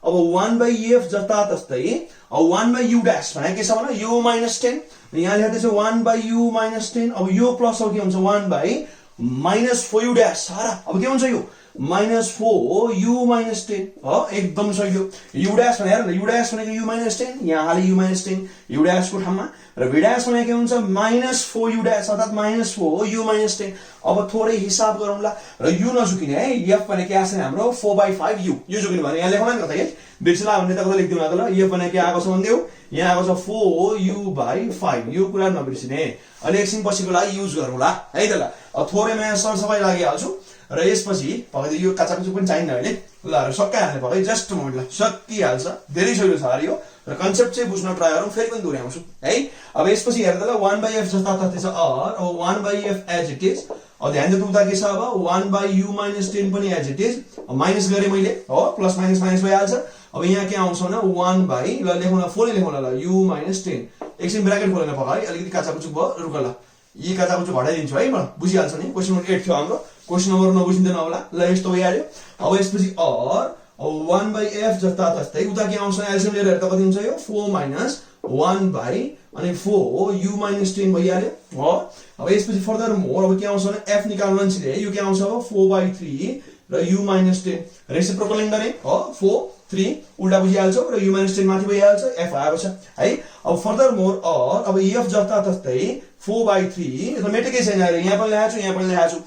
अब 1 by f जता तस्तै अब 1 by u dash भने के छ भने u -10 यहाँ लेख्दै छ 1 by u -10 अब यो प्लस अब के हुन्छ 1 by -4u dash सारा अब के हुन्छ यो -4 u -10 हो एकदम सही हो u dash भने हेर न u dash भनेको u -10 यहाँ हाले u -10 u dash को ठाउँमा र v dash भनेको के हुन्छ -4 u dash अर्थात -4 u -10 अब थोरै हिसाब गरौँला र u नझुकिने है f भने के आछ हाम्रो 4/5 u यो झुकिने भने यहाँ लेखौँ न त है बिर्सला भन्ने त कता लेख्दिनु त ल f भने के आएको छ भन्दियो यहाँ आएको छ 4u/5 यो कुरा नबिर्सिने अनि एकछिन पछिको लागि युज गरौँला है त ल थोरै म सरसफाइ लागिहाल्छु र यसपछि पक्कै यो काचाकुचु पनि चाहिन्न अहिले ल सकाइहाल्ने पक्कै जस्ट मोमेन्ट ल सकिहाल्छ धेरै सजिलो छ यो र कन्सेप्ट चाहिँ बुझ्न ट्राई गरौँ फेरि पनि दोहोऱ्याउँछु है अब यसपछि हेर्दा ल 1 by f जस्ता तथ्य छ अब 1 by f as it is अब ध्यान दिनु उता के छ अब 1 by u -10 पनि एज इट इज माइनस गरे मैले हो प्लस माइनस भइहाल्छ अब यहाँ के आउँछ भने 1 by ल लेखौँ न 4 लेखौँ ल u -10 एकछिन ब्र्याकेट खोलेन पक्कै अलिकति काचाकुचु भयो रुक ल यी काचाकुचु घटाइदिन्छु है म बुझिहाल्छ नि क्वेशन नम्बर 8 थियो हाम्रो क्वेशन नम्बर नबुझिँदैन होला ल यस्तो भइहाल्यो अब यसपछि 1 by f जस्ता तस्तै उता के आउँछ एल्सियम लिएर हेर्दा कति हुन्छ यो 4 - 1 by अनि 4 u -10 भइहाल्यो हो अब यसपछि फर्दर मोर अब के आउँछ भने f निकाल्नु नि छिले यो के आउँछ अब 4/3 र u -10 रेसिप्रोकल गर्ने हो 4 3 उल्टा बुझिहाल्छौ र u -10 माथि भइहाल्छ f आएको छ है अब फर्दर मोर अब f जस्ता तस्तै 4/3 यो त मेटेकै छैन र यहाँ पनि लेखाछु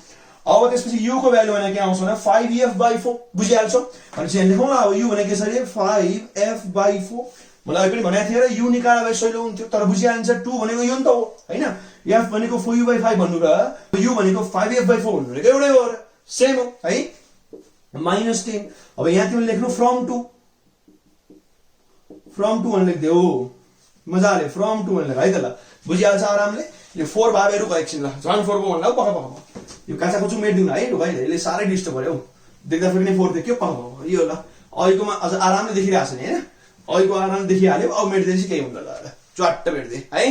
अब त्यसपछि u को भ्यालु भने के आउँछ भने 5f/4 बुझिहाल्छौ भनेपछि यहाँ लेखौँ ल अब u भने के छ रे 5f/4 मलाई पनि भनेको थिए र u निकाल्दा भए सजिलो हुन्थ्यो तर बुझिहाल्छ 2 भनेको यो नि त हो हैन f भनेको 4u/5 भन्नु र u भनेको 5f/4 भन्नु रे एउटै हो र सेम हो है -10 अब यहाँ तिमीले लेख्नु फ्रम 2 भनेर लेख्दियौ मजाले फ्रम 2 भनेर है त ल बुझिहाल्छ आरामले यो 4 भाबेहरु एकछिन ल झन् 4 भन्नु ल पक्का यो काचाकुचु मेट्दिउँ है ढुकाइ यसले सारै डिस्टर्ब गर्यो देख्दा फेरि नै 4 देख्यो पक्का यो ल अहिलेकोमा अझ आरामले देखिरहेछ नि हैन अहिलेको आरामले देखिहाल्यो अब मेट्दै चाहिँ केही हुँदैन ल च्वाट्ट मेट्दै है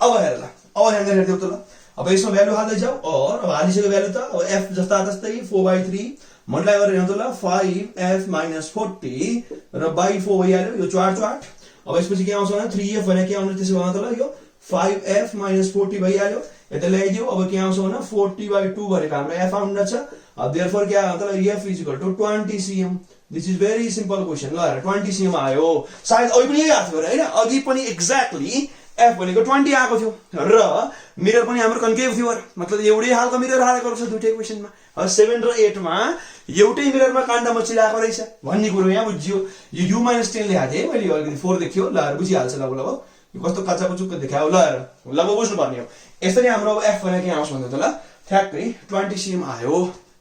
अब हेर ल, अब यहाँनिर हेर्दियौ त ल। अब यसमा भ्यालु हाल्दै जाऊ और अब हालिसक्यो भ्यालु त। अब f जस्ता जस्तै 4/3 मल्टिप्लाई गरेर हेर्नु त ल 5f - 40 र by 4 भइहाल्यो यो च्वाट च्वाट। अब यसपछि के आउँछ भने 3f भने के आउँछ त्यसो भने त ल यो 5f - 40 भइहाल्यो। यता ल्याइदियो। अब के आउँछ भने 40/2 भनेको हाम्रो f आउनु छ। अब देयरफोर के आयो त ल f = 20 cm। This is very simple question. ल हेर 20 cm आयो। सायद अघि पनि यही आएको थियो हैन, अघि पनि एक्ज्याक्टली f भनेको 20 आएको थियो र मिरर पनि हाम्रो कन्केभ थियो। मतलब एउटै हालको मिरर हालेको रहेछ दुईटै क्वेशनमा। अब 7 र 8 मा एउटै मिररमा काण्ड मचिरहेको रहेछ भन्ने कुरो यहाँ बुझियो। यो u - 10 लेखेको थिएँ मैले, अलिकति 4 देखियो। ल हेर बुझिहाल्छ लगभग। यो कस्तो कच्चा कुचुक्क देखायो। ल हेर लगभग बुझ्नु पर्ने हो। यसरी हाम्रो अब f भनेको के आउँछ भन्दा त ल ठ्याक्कै 20 cm आयो।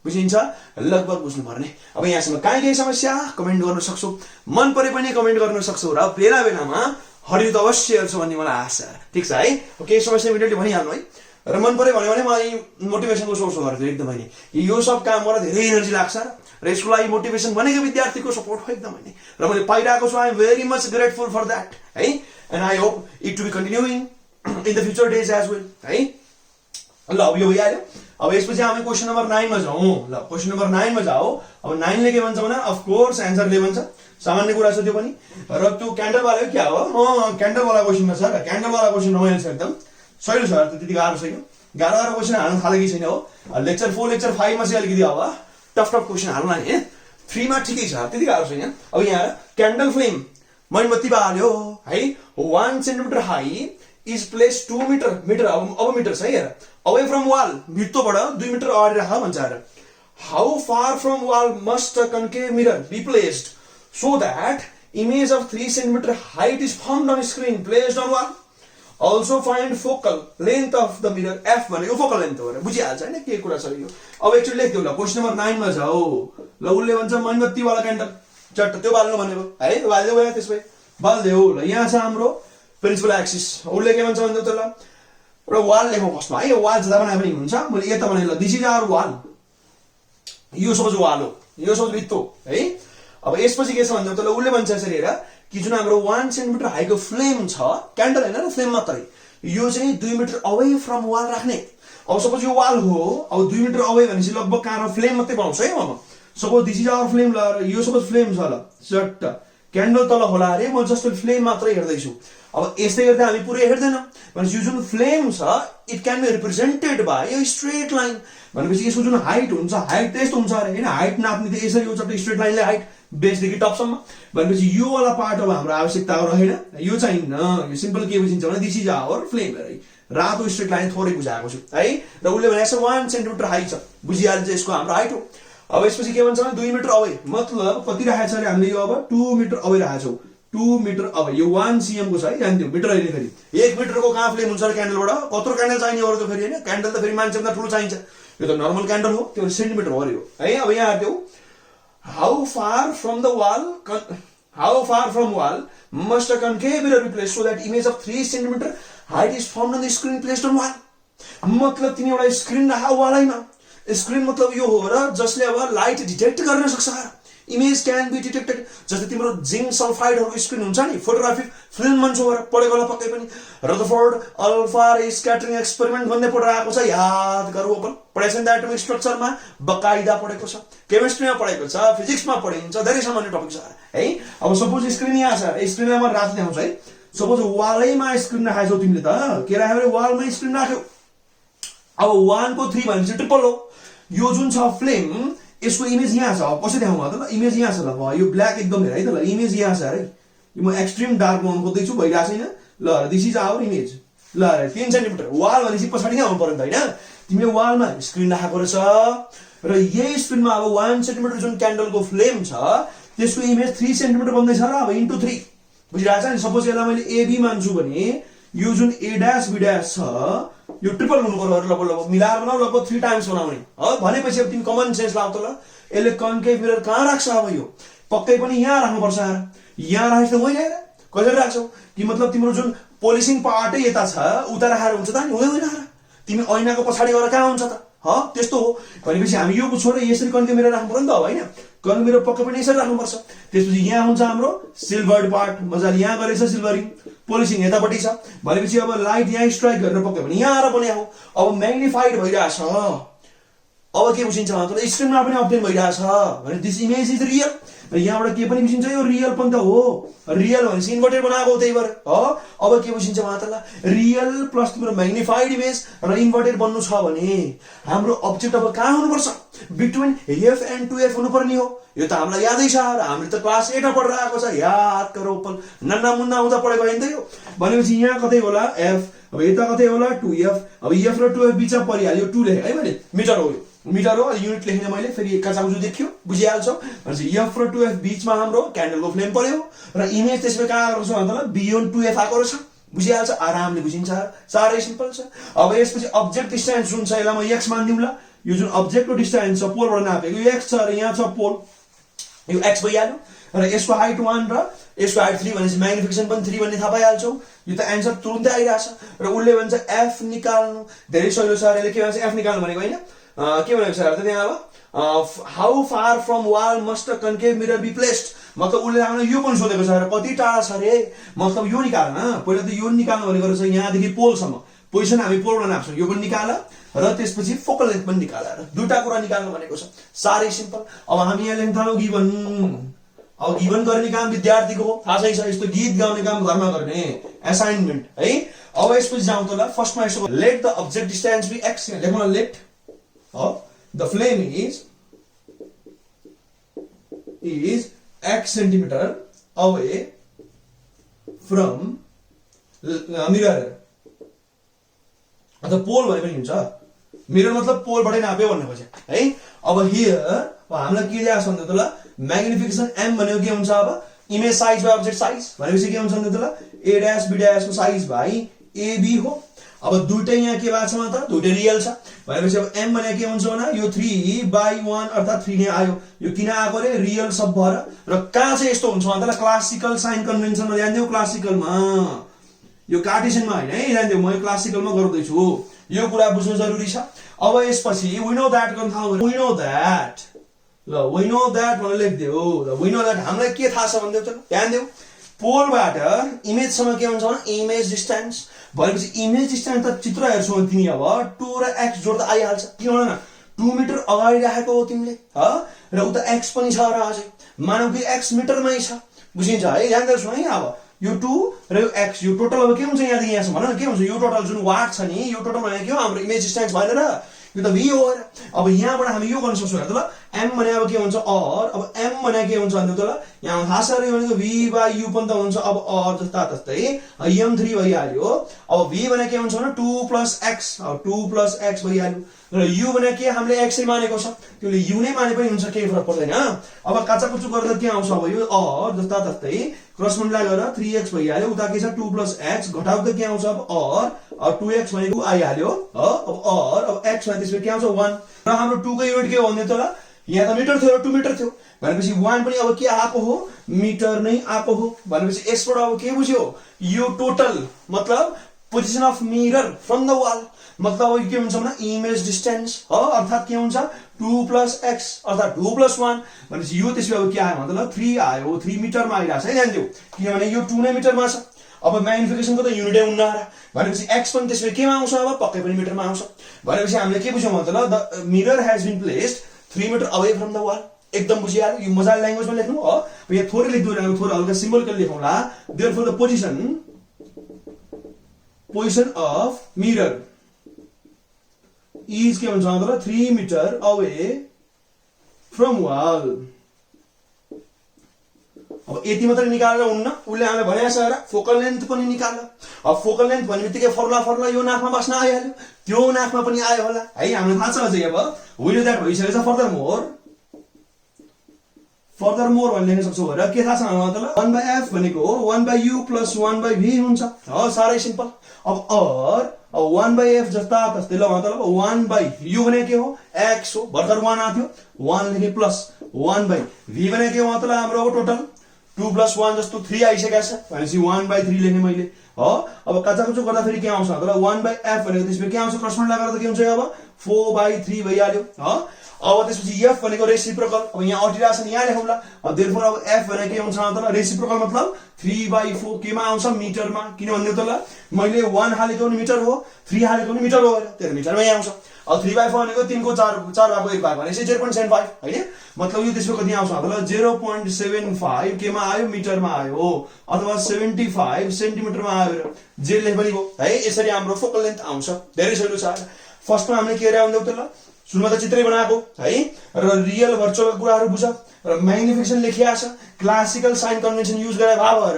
बुझिन्छ? लगभग बुझ्नु पर्ने। अब यहाँसम्म केही समस्या कमेन्ट गर्न सक्छौ, मन परे पनि कमेन्ट गर्न सक्छौ र बेला बेलामा हरियो त अवश्य हेर्छु भन्ने मलाई आशा। ठिक छ है? केही समस्या इमिडिएटली भनिहाल्नु है। र मन परे भन्यो भने मलाई मोटिभेसनको सोर्स हो एकदमै नै। यो सब काम गर्दा धेरै एनर्जी लाग्छ र यसको लागि मोटिभेसन भनेको विद्यार्थीको सपोर्ट हो एकदमै नै। र मैले पाइरहेको छु। I am very much grateful for that है। And I hope it to be continuing in the future days as well है। ल अब यो भइहाल्यो। अब यसपछि हामी क्वेशन नम्बर 9 मा जाउँ। ल क्वेशन नम्बर 9 मा जाऊ। अब 9 ले के भन्छ भने अफ कोर्स एन्सर ले भन्छ। सामान्य कुरा छ त्यो पनि। र त्यो क्यान्डल वाला क्या हो? क्यान्डल वाला क्वेशनमा छ र क्यान्डल वाला क्वेशन रमाइलो छ एकदम। सही छ त्यति गाह्रो छैन। गाह्रो क्वेशन हाल्न थालेको छैन हो। लेक्चर 4 लेक्चर 5 मा चाहिँ अलिकति अब टफ क्वेशन हाल्न नि। 3 मा ठिकै छ, त्यति गाह्रो छैन। अब यहाँ क्यान्डल फ्लेम मोमबत्ती बाल्यो है। 1 centimetre high is place 2 metre अब मिटर छ हेर। अवे फ्रम वाल भित्तोबाट 2 मिटर अगाडि राख भन्छ हेर। How far from wall must a concave mirror be placed so that image of 3 cm height is formed on screen placed on wall. Also find focal length of the mirror f भनेको फोकल लेन्थ हो। बुझिहाल्छ हैन के कुरा छ यो। अब एकचोटि लेख्दियौ ल क्वेशन नम्बर 9 मा जाऊ। ल उले भन्छ मोमबत्ती वाला क्यान्डल चट्ट त्यो बाल्नु भनेको है। बाल्दियौ भयो त्यसपछि बाल्दियौ। ल यहाँ छ हाम्रो प्रिन्सिपल एक्सिस। उले के भन्छ भन्दा त ल एउटा वाल लेखौँ फर्स्टमा है। यो वाल जता बनाए पनि हुन्छ। मैले यता भने ल दिस इज आवर वाल। यो सपोज वाल हो, यो सपोज भित्तो है। अब यसपछि के छ भन्दा त उसले भन्छ यसरी हेर कि जुन हाम्रो 1 सेन्टिमिटर हाईको फ्लेम छ, क्यान्डल हैन र फ्लेम मात्रै, यो चाहिँ 2 मिटर अवे फ्रम वाल राख्ने। अब सपोज यो वाल हो, अब 2 मिटर अवे भनेपछि लगभग कहाँ फ्लेम मात्रै बनाउँछ है। म suppose this is our flame. ल यो सपोज फ्लेम छ ल चट्ट क्यान्डल तल होला अरे, म जस्ट फ्लेम मात्रै हेर्दैछु। अब यस्तै गर्दा हामी पुरै हेर्दैन भनेपछि यो जुन फ्लेम छ it can be represented by यो स्ट्रेट लाइन। भनेपछि यसको जुन हाइट हुन्छ, हाइट त यस्तो हुन्छ अरे हैन। हाइट नाप्ने त यसरी हो, चट्ट स्ट्रेट लाइनले हाइट बेसदेखि टपसम्म। भनेपछि यो वाला पार्ट अब हाम्रो आवश्यकता रहेन, यो चाहिन्न। यो सिम्पल के बुझिन्छ भने दिस इज आवर फ्लेम है। रातो स्ट्रेट लाइन थोरै बुझाएको छु है। र उसले भनेको छ 1 सेन्टिमिटर हाइट छ, बुझिहाल्छ यसको हाम्रो हाइट हो। अब यसपछि के भन्छ भने 2 मिटर अवे, मतलब कति राखेको छ अरे हामीले यो अब 2 मिटर अवे राखेको छौ। 2 मिटर अवे यो 1 cm को छ है। जान्दियौ मिटर अहिले फेरि 1 मिटरको कहाँ फ्लेम हुन्छ र क्यान्डलबाट कत्रो क्यान्डल चाहिने अरू त फेरि हैन। क्यान्डल त फेरि मान्छेभन्दा ठुलो चाहिन्छ। यो त नर्मल क्यान्डल हो, त्यो सेन्टिमिटर हो है। अब यहाँ हेर्दियौ how far from wall must a concave mirror be placed so that image of 3 cm height is formed on the screen placed on wall. मतलब तिमी एउटा स्क्रिन राख वालैमा। स्क्रिन मतलब यो हो र जसले अब लाइट डिटेक्ट गर्न सक्छ। Image can be detected. जस्तै तिम्रो जिङ्क सल्फाइडहरुको स्क्रिन हुन्छ नि, फोटोग्राफिक फिल्म मान्छौ पढेको होला पक्कै पनि। रदरफोर्ड अल्फा रे स्क्याटरिङ एक्सपेरिमेन्ट भन्ने पढाएको छ, याद गरौ। अपन पढाइछ नि एटमिक स्ट्रक्चरमा बकाइदा पढेको छ, केमिस्ट्रीमा पढेको छ, फिजिक्समा पढिन्छ, धेरै सामान्य टपिक छ है। अब सपोज स्क्रिन यहाँ छ, स्क्रिनलाई म राख्दै आउँछु है। सपोज वालैमा स्क्रिन राखेछौ तिमीले त, के राख्यौ भने वालमा स्क्रिन राख्यौ। अब 1 को 3 भनेपछि ट्रिपल हो। यो जुन छ फ्लेम यसको इमेज यहाँ छ। कसरी देखाउँ त ल, इमेज यहाँ छ ल। यो ब्ल्याक एकदम हेर है त ल, इमेज यहाँ छ है। यो म एक्सट्रिम डार्क बनाउन खोज्दै छु, भइरहेको छैन ल। दिस इज आवर इमेज ल। 3 सेन्टिमिटर वाल भनेपछि पछाडि नै आउनु पर्यो नि त हैन। तिमीले वालमा स्क्रिन राखेको रहेछ र यही स्क्रिनमा अब 1 सेन्टिमिटर जुन क्यान्डलको फ्लेम छ त्यसको इमेज 3 सेन्टिमिटर बन्दै छ र अब इन्टु 3 बुझिरहेछ नि। सपोज यसलाई मैले एबी मान्छु भने यो जुन ए डैश बी डैश छ यो ट्रिपल हुनु पर्यो। लगभग मिलाएर बनाऊ, लगभग 3 टाइम्स बनाउने हो भनेपछि अब तिमी कमन सेन्स लाउ त ल। यसले कन्केभ मिरर कहाँ राख्छ? अब यो पक्कै पनि यहाँ राख्नुपर्छ। यहाँ राखेछ त होइन हेर कसरी राख्छौ कि मतलब तिम्रो जुन पोलिसिङ पार्टै यता छ उता राखेर हुन्छ त नि? होइन, तिमी ऐनाको पछाडि गएर कहाँ हुन्छ त? त्यस्तो हो भनेपछि हामी यो छोडेर यसरी कन्केभ मिरर राख्नु पर्यो नि त। अब हैन कन्केभ मिरर पक्कै पनि यसरी राख्नुपर्छ। त्यसपछि यहाँ हुन्छ हाम्रो सिल्भर्ड पार्ट, मजाले यहाँ गरेछ सिल्भरिङ। पोलिसिङ यतापट्टि छ भनेपछि अब लाइट यहाँ स्ट्राइक गरेर पक्यो भने यहाँ आएर पनि हो अब म्याग्निफाइड भइरहेछ अब के बुझिन्छ मतलब स्क्रिनमा पनि अपडेट भइरहेछ भने दिस इमेज इज रियल र यहाँबाट के पनि बुझिन्छ यो रियल पनि त हो रियल भनेपछि इन्भर्टेड बनाएको हो त्यही भएर अब के बुझिन्छ मतलब रियल प्लस तिम्रो म्याग्निफाइड इमेज र इन्भर्टेड बन्नु छ भने हाम्रो अब्जेक्ट अब कहाँ हुनुपर्छ बिट्विन एफ एन्ड 2f हुनुपर्ने हो यो त हामीलाई यादै छ र हामीले त क्लास 8 मा पढेर आएको छ याद गरौ पल नन्ना मुन्ना हुँदा पढेको होइन त यो भनेपछि यहाँ कतै होला f अब यता कतै होला 2f अब f र 2f बिचमा परिहाल्यो 2 लेखे है मैले मिटर हो युनिट लेख्ने मैले फेरि काचाउजु देखियो बुझिहाल्छौ भनेपछि f र 2f बिचमा हाम्रो क्यान्डलको फ्लेम पर्यो र इमेज त्यसमा कहाँ आएको छ भन्दा बियोन्ड 2f आएको रहेछ बुझिहाल्छ आरामले बुझिन्छ साह्रै सिम्पल छ अब यसपछि अब्जेक्ट डिस्टेन्स जुन छ यसलाई म x मानिदिउँला यो जुन अब्जेक्टको डिस्टेन्स छ पोलबाट नापेको यो x छ र यहाँ छ पोल यो x भइहाल्यो र यसको हाइट 1 र यसको हाइट 3 भनेपछि म्याग्निफिकेसन पनि 3 भन्ने थाहा पाइहाल्छौ यो त एन्सर तुरुन्तै आइराछ र उले भन्छ f निकाल्नु धेरै सजिलो छ यसले के भन्छ f निकाल्नु भनेको हैन के भनेको छ त त्यहाँ अब how far from wall must a concave mirror be placed मतलब उले हामीलाई यो पनि सोधेको छ र कति टाढा छ रे मतलब यो निकाल्न पहिला त यो निकाल्नु भनेको रहेछ यहाँदेखि पोलसम्म पोजिसन हामी पोलमा नाप्छौँ यो पनि निकाल र त्यसपछि फोकल लेन्थ पनि निकाल दुईटा कुरा निकाल्नु भनेको छ साह्रै सिम्पल अब हामी यहाँ लेख्न थालौँ गिभन अब गिभन गर्ने काम विद्यार्थीको हो थाहा छ यस्तो गीत गाउने काम घरमा गर्ने असाइनमेन्ट है अब यसपछि जाउँ त ल फर्स्टमा यसो let the object distance be x लेखौँ let the flame is x centimeter away from mirror अथवा पोल भने पनि हुन्छ मिरर मतलब पोलबाटै नाप्यो भन्ने खोजे है अब हियर हामीलाई के दिएको छ भन्दा त ल म्याग्निफिकेसन m भनेको के हुन्छ अब image size by object size भनेपछि के हुन्छ भन्दा त ल a dash b dash को साइज बाइ ab हो अब दुईटै यहाँ के भएको छ त दुईटै रियल छ भनेपछि अब m भने के हुन्छ भने यो 3/1 अर्थात 3 नै आयो यो किन आएको रे रियल सब भएर र कहाँ चाहिँ यस्तो हुन्छ भन्दा क्लासिकल साइन कन्भेन्सनमा ध्यान देऊ क्लासिकलमा यो कार्टेसियनमा हैन है ध्यान देऊ म क्लासिकलमा गर्दै छु यो कुरा बुझ्नु जरुरी छ अब यसपछि वी नो दैट गर्न थालौ वी नो दैट ल वी नो दैट भनेर लेख्दियो ल वी नो दैट हामीलाई के थाहा छ भन्दै त ध्यान देऊ पोलबाट इमेज सम्म के हुन्छ भने इमेज डिस्टेन्स भनेपछि इमेज डिस्टेन्स त चित्र हेर्छौ भने तिमी अब 2 र x जोड्दा आइहाल्छ किनभने न 2 मिटर अगाडि राखेको हो तिमीले र उता x पनि छ र अझै मानौ कि x मिटरमै छ बुझिन्छ है ध्यान दिनुस् है अब यो 2 र यो x यो टोटल अब के हुन्छ यहाँदेखि यहाँसम्म भन न के हुन्छ यो टोटल जुन वाट छ नि यो टोटल भनेको के हो हाम्रो इमेज डिस्टेन्स भएन र यो त v हो अब यहाँबाट हामी यो गर्न सक्छौँ त ल m भने अब के हुन्छ r अब m भने के हुन्छ भन्दा त ल यहाँ थाहा छ रे भनेको v/u पनि त हुन्छ अब r जस्ता जस्तै m3 भइहाल्यो अब v भने के हुन्छ भने 2 + x अब 2 + x भइहाल्यो र u भने के हामीले x नै मानेको छ त्यसले u नै माने पनि हुन्छ केही फरक पर्दैन अब काचाकुचु गर्दा के आउँछ अब यो r जस्ता जस्तै क्रस मल्टिप्लाई गरेर 3x भइहाल्यो उता के छ 2 + x घटाउँदा के आउँछ अब r अब 2x भनेको आइहाल्यो अब r अब x भने त्यसमा के आउँछ 1 र हाम्रो 2 को युनिट के हो भन्ने त ल यहाँ त मिटर थियो 2 मिटर थियो भनेपछि 1 पनि अब के आएको हो मिटर नै आएको हो भनेपछि यसबाट अब के बुझ्यो यो टोटल मतलब position of mirror from the wall मतलब अब के हुन्छ भने इमेज डिस्टेन्स हो अर्थात के हुन्छ 2 + x अर्थात 2 + 1 भनेपछि यो त्यसमा अब के आयो मतलब 3 आयो 3 मिटरमा आइराछ है ध्यान दिऊ किनभने यो 2 नै मिटरमा छ अब म्याग्निफिकेसनको त युनिटै हुन्न र भनेपछि x पनि त्यसमा केमा आउँछ अब पक्कै पनि मिटरमा आउँछ भनेपछि हामीले के बुझ्यौ मतलब the mirror has been placed 3 metre away from the wall एकदम बुझिहाल्यो यो मजाले ल्याङ्ग्वेजमा लेख्नु हो यहाँ थोरै लेख्दिउ थोरै हल्का सिम्बोलिकल लेखौँला therefore the position of mirror is के भन्छ मतलब 3 मिटर अवे फ्रम वाल अब यति मात्रै निकालेर हुन्न उले हामीलाई भनेको छ र फोकल लेन्थ पनि निकाल अब फोकल लेन्थ भन्ने बित्तिकै फर्मुला यो नाकमा बस्न आइहाल्यो त्यो नाकमा पनि आयो होला है हामीलाई थाहा छ अझै अब वी नो दैट भइसकेछ फर्दर मोर भन्ने लेख्न सक्छौ र के थाहा छ मतलब 1/f भनेको 1/u + 1/v हुन्छ हो साह्रै सिम्पल अब 1/f जस्ता जस्तै ल मतलब 1/u भने के हो x हो भर्खर 1 आथ्यो 1 लेखे प्लस 1/v भने के हो मतलब हाम्रो टोटल 2 + 1 जस्तो 3 आइसकेको छ भनेपछि 1/3 लेख्ने मैले हो अब काचाकुचु गर्दा फेरि के आउँछ मतलब 1/f भनेको त्यसमा के आउँछ क्रस मल्टिप्लाई गर्दा के हुन्छ अब 4/3 भइहाल्यो हो। अब त्यसपछि f भनेको रेसिप्रोकल, अब यहाँ अटिरहेको छ नि यहाँ लेखौँला। अब देयरफोर अब f भनेको के हुन्छ त रेसिप्रोकल मतलब 3/4 केमा आउँछ मिटरमा, किन भन्नु त ल मैले 1 हालेको नि मिटर हो 3 हालेको नि मिटर हो तेरो मिटरमै आउँछ। अब 3/4 भनेको 3 को 4 भागको 1 भाग भनेपछि 0.75 हैन, मतलब यो त्यसको कति आउँछ त 0.75 केमा आयो मिटरमा आयो अथवा 75 सेन्टिमिटरमा आयो जे लेख पनि भयो है। यसरी हाम्रो फोकल लेन्थ आउँछ। धेरै सजिलो छ। फर्स्टमा हामीले के गरे भन्दै त ल सुरुमा त चित्रै बनाएको है र रियल भर्चुअल कुराहरू बुझ र म्याग्निफिकेसन लेखिया छ, क्लासिकल साइन कन्भेन्सन युज गरेर भाव भएर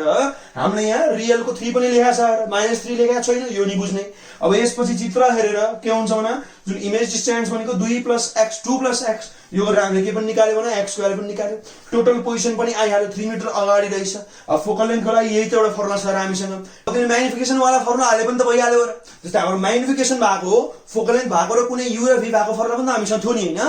हामीले यहाँ रियलको 3 पनि लेखा छ र -3 लेखा छैन, यो नि बुझ्ने। अब यसपछि चित्र हेरेर के हुन्छ भने जुन इमेज डिस्टेन्स भनेको 2 + x 2 + x यो गरेर हामीले के पनि निकाल्यो भने x स्क्वायर पनि निकाल्यो, टोटल पोजिसन पनि आइहाल्यो 3 मिटर अगाडि रहेछ। अब फोकल लेन्थको लागि यही त एउटा फर्मुला छ हामीसँग। अब त्यो म्याग्निफिकेसन वाला फर्मुला हाले पनि त भइहाल्यो र जस्तै हाम्रो म्याग्निफिकेसन भएको फोकल लेन्थ भएको र कुनै u र v भएको फर्मुला पनि त हामीसँग थियो नि हैन।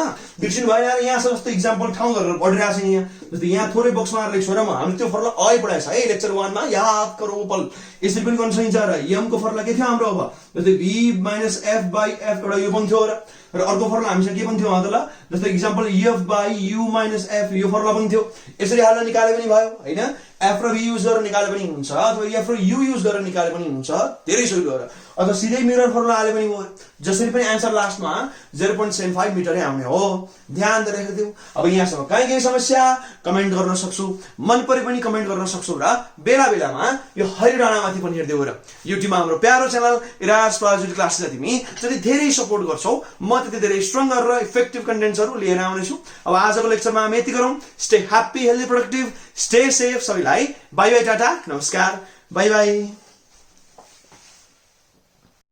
बिर्सिनु भएन यहाँ जस्तो एक्जाम्पल ठाउँ गरेर पढिरहेको छ यहाँ जस्तै यहाँ थोरै बक्समा लेख्छु र हामीले त्यो फर्मुला अघि पढाएको छ है लेक्चर 1 मा याद गरौँ पल। यसरी पनि गर्न सकिन्छ र m को फर्मुला के थियो हाम्रो अब जस्तै v - f/f एउटा यो पनि थियो र अर्को फर्मुला हामीसँग के पनि थियो त ल जस्तै एक्जाम्पल f/u - f यो फर्मुला पनि थियो। यसरी हालेर निकाले पनि भयो हैन, f र v युज गरेर निकाले पनि हुन्छ अथवा f र u युज गरेर निकाले पनि हुन्छ, धेरै सजिलो हो। अथवा सिधै मिरर फर्मुला हाले पनि भयो, जसरी पनि आन्सर लास्टमा 0.75 मिटरै आउने हो। ध्यान दिएर हेर्दियौ। अब यहाँसम्म कहीँ समस्या कमेन्ट गर्न सक्छौ, मन परे पनि कमेन्ट गर्न सक्छौ र बेला बेलामा यो हरिडाँडामाथि पनि हेर्दियौ र युट्युबमा हाम्रो प्यारो च्यानल इराज प्राजुल क्लासेसलाई तिमी जति धेरै सपोर्ट गर्छौ म त्यति धेरै स्ट्रङ्गर र इफेक्टिभ कन्टेन्ट्सहरू लिएर आउनेछु। अब आजको लेक्चरमा हामी यति गरौँ। Stay happy, healthy, productive, stay safe सबैलाई। बाई बाई, टाटा, नमस्कार, बाई बाई।